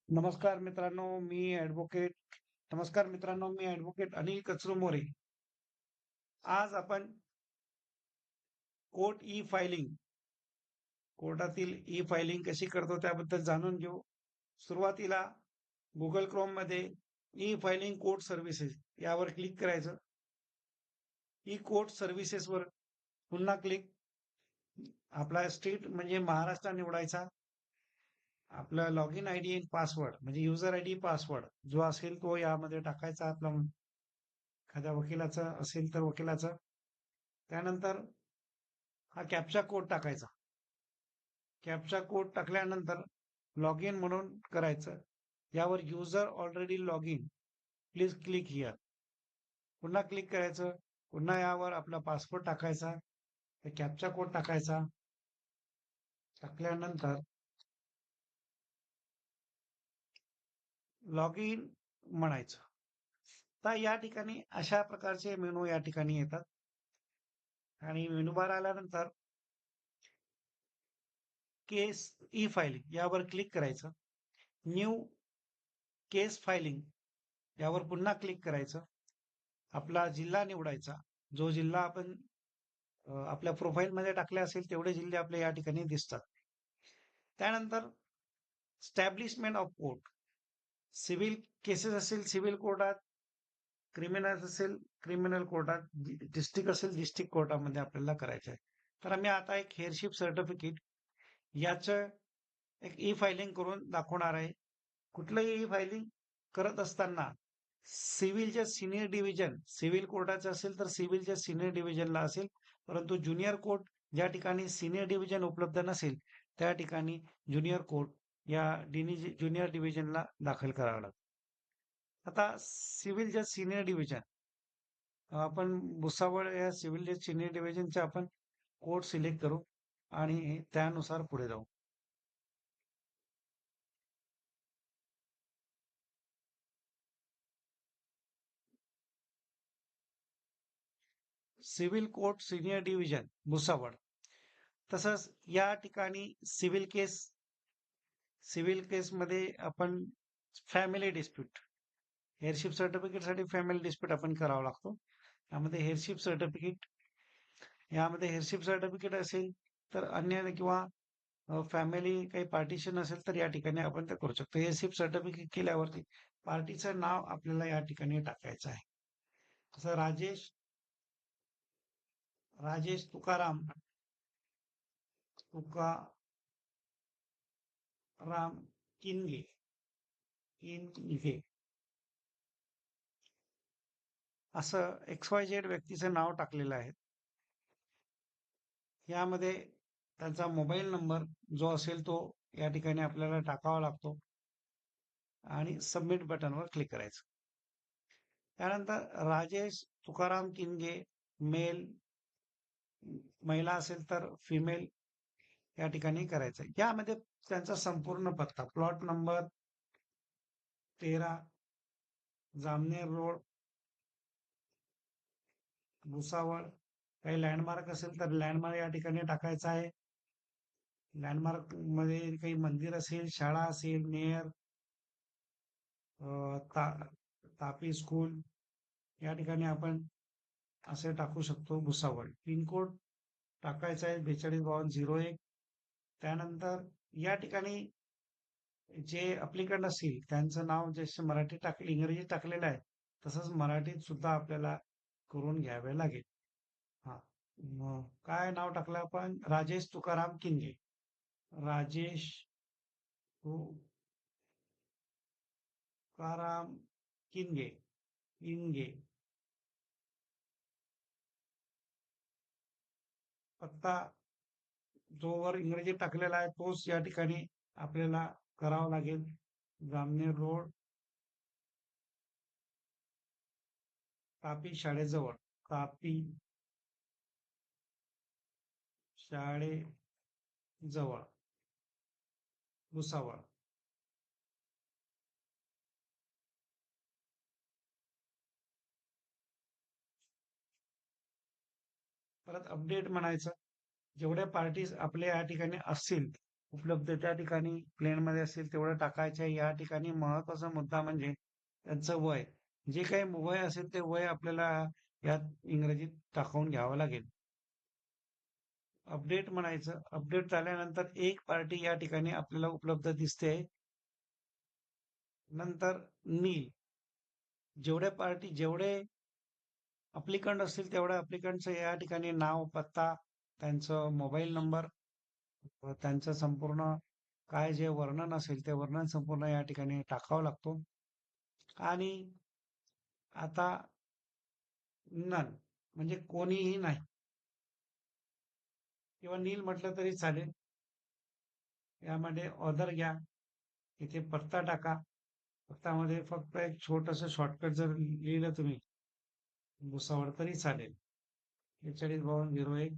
नमस्कार मित्रांनो, मी ॲडव्होकेट अनिल कचरुमोरे. आज आपण कोर्ट ई फायलिंग, कोर्टातील ई फायलिंग कशी करतो त्याबद्दल जाणून घेऊ. सुरुवातीला Google Chromeमध्ये ई फायलिंग कोर्ट सर्व्हिसेस यावर क्लिक करायचं. ई कोर्ट सर्व्हिसेसवर पुन्हा क्लिक. आपला स्टेट म्हणजे महाराष्ट्र निवडायचा. आपला लॉगिन आयडी आणि पासवर्ड म्हणजे युजर आयडी पासवर्ड जो असेल तो यामध्ये टाकायचा. आपला एखाद्या वकिलाचा असेल तर वकिलाचा. त्यानंतर हा कॅप्चा कोड टाकायचा. कॅप्चा कोड टाकल्यानंतर लॉग इन म्हणून करायचं. यावर user already log in, please click here. पुन्हा क्लिक करायचं. पुन्हा यावर आपला पासवर्ड टाकायचा, कॅप्चा कोड टाकायचा. टाकल्यानंतर लॉग इन म्हणायचं. तर या ठिकाणी अशा प्रकारचे मेनू या ठिकाणी येतात आणि मेनू बार आल्यानंतर केस ई फायलिंग यावर क्लिक करायचं. न्यू केस फायलिंग यावर पुन्हा क्लिक करायचं. आपला जिल्हा निवडायचा. जो जिल्हा आपण आपल्या प्रोफाईलमध्ये टाकले असेल तेवढे जिल्हे आपल्या या ठिकाणी दिसतात. त्यानंतर स्टॅब्लिशमेंट ऑफ कोर्ट. सिव्हिल केसेस असेल सिव्हिल कोर्टात, क्रिमिनल असेल क्रिमिनल कोर्टात, डिस्ट्रिक्ट असेल डिस्ट्रिक्ट कोर्टामध्ये आपल्याला करायचं आहे. तर आम्ही आता एक हेअरशिप सर्टिफिकेट याचं एक ई फायलिंग करून दाखवणार आहे. कुठलंही ई फायलिंग करत असताना सिव्हिलच्या सिनियर डिव्हिजन, सिव्हिल कोर्टाचं असेल तर सिव्हिलच्या सिनियर डिव्हिजनला असेल, परंतु ज्युनियर कोर्ट ज्या ठिकाणी सिनियर डिव्हिजन उपलब्ध नसेल त्या ठिकाणी ज्युनियर कोर्ट या ज्युनियर डिव्हिजनला दाखल करावं लागतं. आता सिव्हिलच्या सिनियर डिव्हिजन आपण भुसावळ या सिव्हिलच्या सिनियर डिव्हिजनचे आपण कोर्ट सिलेक्ट करू आणि त्यानुसार पुढे जाऊ. Civil court senior division Bhusawal. तसंच या ठिकाणी सिव्हिल केसमध्ये आपण family dispute, heirship सर्टिफिकेटसाठी family dispute आपण करावा लागतो. यामध्ये हेअरशिप सर्टिफिकेट असेल तर अन्य किंवा फॅमिली काही पार्टिशन असेल तर या ठिकाणी आपण ते करू शकतो. हेअरशिप सर्टिफिकेट केल्यावरती पार्टीचं नाव आपल्याला या ठिकाणी टाकायचं आहे. तसं राजेश तुकाराम किनगे असं XYZ व्यक्तीचं नाव टाकलेलं आहे. यामध्ये त्यांचा मोबाईल नंबर जो असेल तो या ठिकाणी आपल्याला टाकावा लागतो आणि सबमिट बटनवर क्लिक करायचं. त्यानंतर राजेश तुकाराम किनगे मेल, महिला असेल तर फिमेल या ठिकाणी करायचं. यामध्ये त्यांचा संपूर्ण पत्ता, plot number 13 Jamner road Bhusawal, काही लँडमार्क असेल तर लँडमार्क या ठिकाणी टाकायचा आहे. लँडमार्क मध्ये काही मंदिर असेल, शाळा असेल, मेयर, तापी स्कूल या ठिकाणी आपण असे टाकू शकतो. भुसावळ पिनकोड टाकायचा आहे 425201. त्यानंतर या ठिकाणी जे अप्लिकंट असतील त्यांचं नाव जसे मराठी इंग्रजी टाकलेलं आहे तसंच मराठीत सुद्धा आपल्याला करून घ्यावे लागेल. हा, काय नाव टाकलं आपण? राजेश तुकाराम किनगे. राजेश तुकाराम किनगे किनगे पत्ता जो वर इंग्रजी टाकलेला आहे तोच या ठिकाणी आपल्याला करावा लागेल. जामनेर रोड तापी शाळेजवळ, तापी शाळेजवळ भुसावळ. परत अपडेट म्हणायचं. जेवढ्या पार्टीज आपल्या या ठिकाणी असतील उपलब्ध त्या ठिकाणी प्लेनमध्ये असेल तेवढं टाकायचं आहे. या ठिकाणी महत्वाचा मुद्दा म्हणजे त्यांचं वय. जे काही वय असेल ते वय आपल्याला यात इंग्रजीत टाकून घ्यावं लागेल. अपडेट म्हणायचं. अपडेट झाल्यानंतर एक पार्टी या ठिकाणी आपल्याला उपलब्ध दिसते. नंतर नील. जेवढे अप्लिकंट असतील तेवढ्या अप्लिकंटचं या ठिकाणी नाव, पत्ता, त्यांचं मोबाईल नंबर, त्यांचं संपूर्ण काय जे वर्णन असेल ते वर्णन संपूर्ण या ठिकाणी टाकावं लागतो. आणि आता नन म्हणजे कोणीही नाही किंवा नील म्हटलं तरी चालेल. यामध्ये ऑदर घ्या, इथे पत्ता टाका. पत्तामध्ये फक्त एक छोटस शॉर्टकट जर लिहिलं तुम्ही भुसावळ तरी चालेल. 425201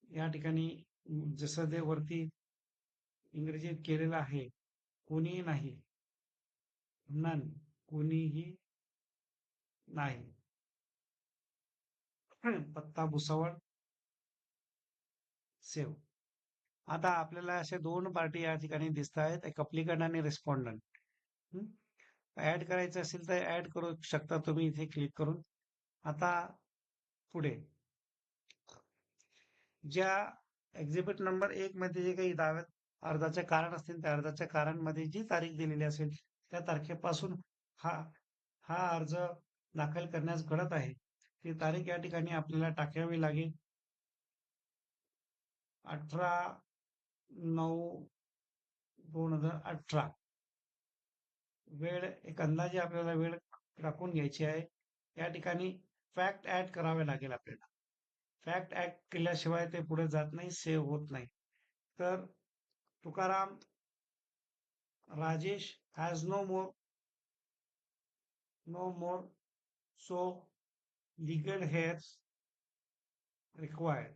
या ठिकाणी जसं ते वरती इंग्रजीत केलेलं आहे, कोणीही नाही, नन, कोणीही नाही. पत्ता भुसावळ, सेव्ह. आता आपल्याला असे दोन पार्टी या ठिकाणी दिसत आहेत, एक अप्लिकंट आणि रिस्पॉन्डंट. ऍड करायचं असेल तर ऍड करू शकता तुम्ही इथे क्लिक करून. आता पुढे ज्या एक्झिबिट नंबर 1 मध्ये जे काही दाव्यात अर्जाचे कारण असतील त्या अर्जाच्या कारणमध्ये जी तारीख दिलेली असेल त्या तारखेपासून हा हा अर्ज दाखल करण्यास घडत आहे ती तारीख या ठिकाणी आपल्याला टाकावी लागेल. 18/9/2018 वेळ एक अंदाजे आपल्याला वेळ टाकून घ्यायची आहे. या ठिकाणी फॅक्ट ऍड करावे लागेल आपल्याला. फॅक्ट ऍड केल्याशिवाय ते पुढे जात नाही, सेव्ह होत नाही. तर Tukaram Rajesh has no more so legal heirs required.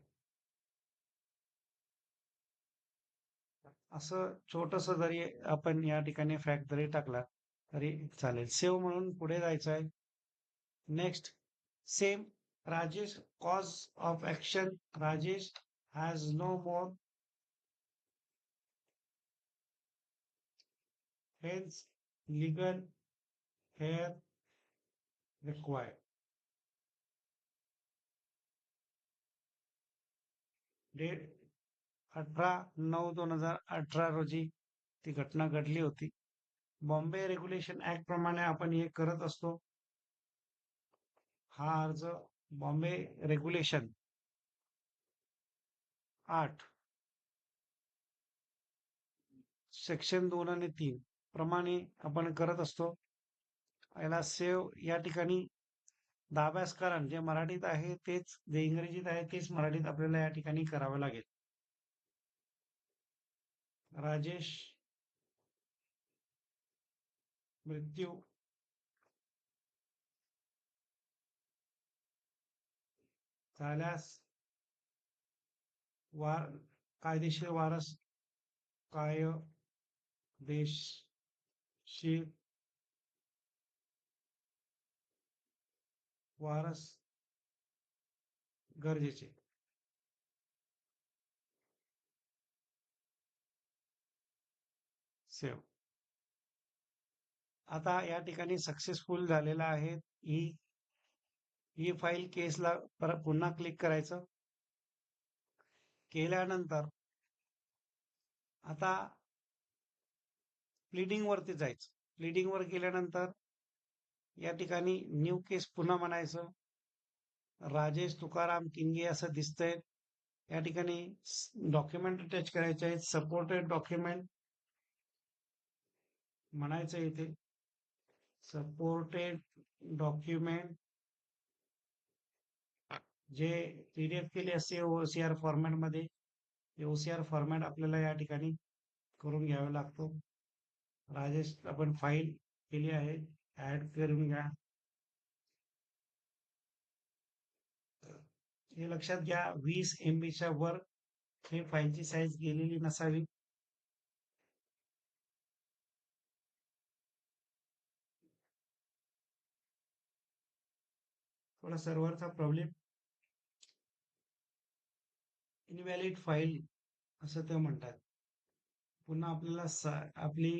असं छोटस जरी आपण या ठिकाणी फॅक्ट जरी टाकला तरी चालेल. सेव्ह म्हणून पुढे जायचं आहे. Next same Rajesh cause of action Rajesh has no more health legal heir required. Date 18/9/2018 रोजी ती घटना घडली होती. बॉम्बे रेग्युलेशन ऍक्ट प्रमाणे आपण हे करत असतो. हा अर्ज बॉम्बे रेग्युलेशन 8 सेक्शन 2 आणि 3 प्रमाणे आपण करत असतो. याला सेव्ह या ठिकाणी दाब्यास कारण जे मराठीत आहे तेच, जे इंग्रजीत आहे तेच मराठीत आपल्याला या ठिकाणी करावं लागेल. राजेश मृत्यू झाल्यास वार कायदेशीर वारस कायदेशीर वारस गरजेचे. सेव्ह. आता या ठिकाणी सक्सेसफुल झालेला आहे. ही फाईल केसला परत पुन्हा क्लिक करायचं. केल्यानंतर आता प्लीडिंग वरती जायचं. प्लीडिंग वर गेल्यानंतर या ठिकाणी न्यू केस पुन्हा म्हणायचं. राजेश तुकाराम किंगे असं दिसतंय. या ठिकाणी डॉक्युमेंट अटॅच करायचे आहेत. सपोर्टेड डॉक्युमेंट म्हणायचं इथे. सपोर्टेड डॉक्युमेंट जे पीडीएफ केले असते ओसीआर फॉर्मॅट मध्ये, ओसीआर फॉर्मॅट आपल्याला या ठिकाणी करून घ्यावा लागतो. राजेश आपण फाईल केली आहे, ऍड करून घ्या. हे लक्षात घ्या 20 MB च्या वर हे फाईलची साईज गेलेली नसावी. थोडा सर्व्हरचा प्रॉब्लेम. इनव्हॅलिड फाईल असं ते म्हणतात. पुन्हा आपल्याला आपली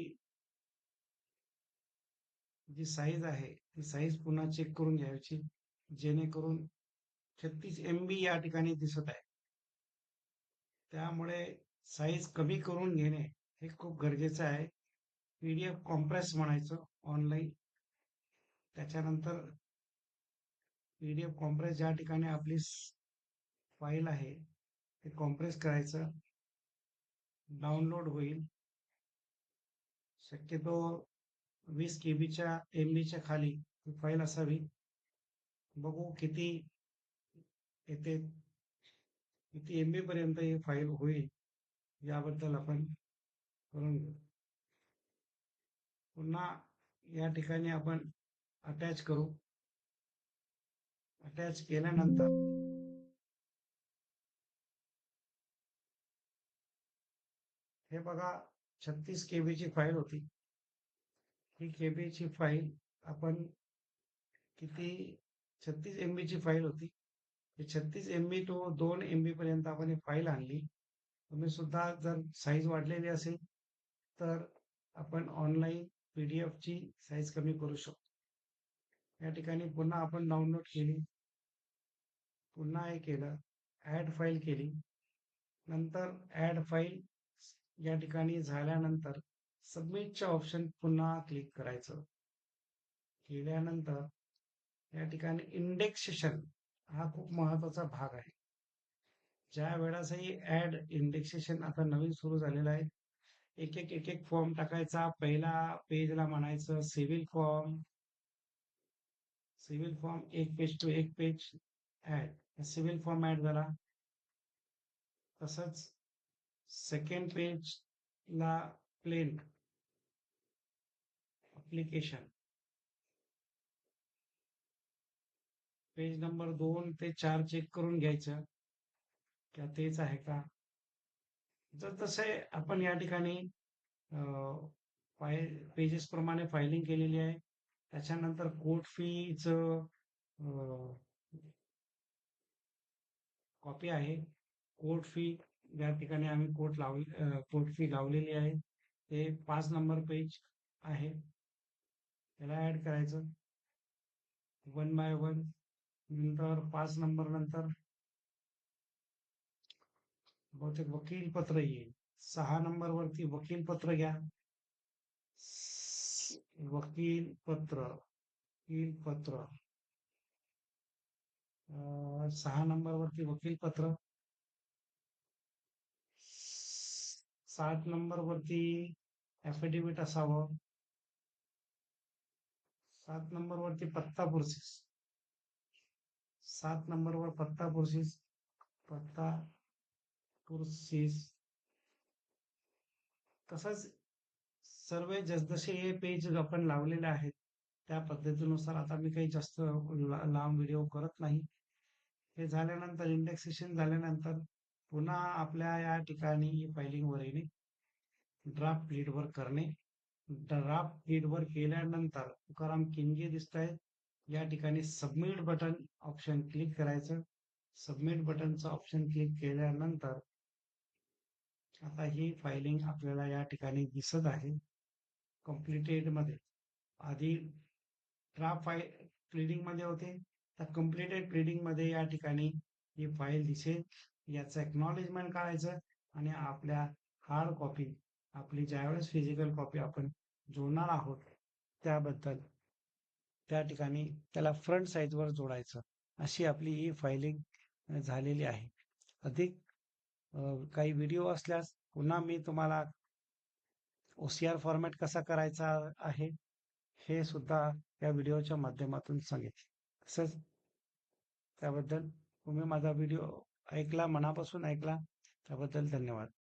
जी साईज आहे ती साईज पुन्हा चेक करून घ्यायची, जेणेकरून 36 MB या ठिकाणी दिसत आहे. त्यामुळे साईज कमी करून घेणे हे खूप गरजेचं आहे. PDF कॉम्प्रेस म्हणायचं ऑनलाईन. त्याच्यानंतर PDF कॉम्प्रेस ज्या ठिकाणी आपली फाईल आहे ते कॉम्प्रेस करायचं, डाउनलोड होईल. शक्यतो 20 MBच्या खाली ही फाईल असावी. बघू किती येते, किती MB पर्यंत ही फाईल होईल याबद्दल आपण करून घेऊ. पुन्हा या ठिकाणी आपण अटॅच करू. अटॅच केल्यानंतर हे बघा 36 KB ची फाईल होती. ही KB ची फाईल आपण किती 36 MB ची फाईल होती. 36 MB to 2 MB पर्यंत आपण ही फाईल आणली. तुम्ही सुद्धा जर साईज वाढलेली असेल तर आपण ऑनलाईन PDF ची साईज कमी करू शकतो. या ठिकाणी पुन्हा आपण डाउनलोड केली, पुन्हा हे केलं, ऍड फाईल केली. नंतर ऍड फाईल या ठिकाणी झाल्यानंतर सबमिटच्या ऑप्शन पुन्हा क्लिक करायचं. केल्यानंतर या ठिकाणी इंडेक्सेशन हा खूप महत्वाचा भाग आहे. ज्या वेळेसही ऍड इंडेक्सेशन आता नवीन सुरू झालेलं आहे, एक एक फॉर्म टाकायचा. पहिला पेजला म्हणायचं civil form 1 page to 1 page add. Civil form add झाला. तसंच सेकंड पेजला प्लेन अप्लिकेशन, पेज नंबर 2 ते 4 चेक करून घ्यायचं की तेच आहे का. जर तसे आपण या ठिकाणी पेजेस प्रमाणे फायलिंग केलेली आहे. त्याच्यानंतर कोर्ट फीचं कॉपी आहे. कोर्ट फी या ठिकाणी आम्ही कोर्ट फी लावलेली आहे. ते 5 नंबर पेज आहे, त्याला ऍड करायचं 1 by 1. नंतर 5 नंबर नंतर बहुतेक वकील पत्र येईल. 6 नंबर वरती वकील पत्र घ्या. वकील पत्र, वकील पत्र 6 नंबर वरती वकील पत्र. 7 नंबर वरती ऍफिडेव्हिट असावं. 7 नंबर वरती पत्ता प्रोसेस. 7 नंबरवर पत्ता प्रोसेस. तसंच सर्व जसजसे हे पेज आपण लावलेले आहेत त्या पद्धतीनुसार आता मी काही जास्त लांब व्हिडिओ करत नाही. हे झाल्यानंतर इंडेक्सेशन झाल्यानंतर पुन्हा आपल्या या ठिकाणी फायलिंगवर येणे, ड्राफ्ट लीडवर करणे. ड्राफ्ट लीडवर केल्यानंतर तुकाराम किंगे दिसत आहेत, या ठिकाणी सबमिट बटन ऑप्शन क्लिक करायचं. सबमिट बटनचं ऑप्शन क्लिक केल्यानंतर आता ही फायलिंग आपल्याला या ठिकाणी दिसत आहे कम्प्लिटेड मध्ये. आधी ड्राफ्ट फाईल रीडिंग मध्ये होते, तर कम्प्लिटेड रीडिंग मध्ये या ठिकाणी ही फाईल दिसेल. याचं एक्नॉलेजमेंट करायचं आणि आपल्या हार्ड कॉपी, आपली ज्यावेळेस फिजिकल कॉपी आपण जोडणार आहोत त्याबद्दल त्या ठिकाणी त्याला फ्रंट साईजवर जोडायचं. अशी आपली ही फायलिंग झालेली आहे. अधिक काही व्हिडिओ असल्यास पुन्हा मी तुम्हाला OCR फॉर्मॅट कसा करायचा आहे हे सुद्धा या व्हिडिओच्या माध्यमातून सांगेन. तसंच त्याबद्दल तुम्ही माझा व्हिडिओ ऐकला, मनापासून ऐकला त्याबद्दल धन्यवाद.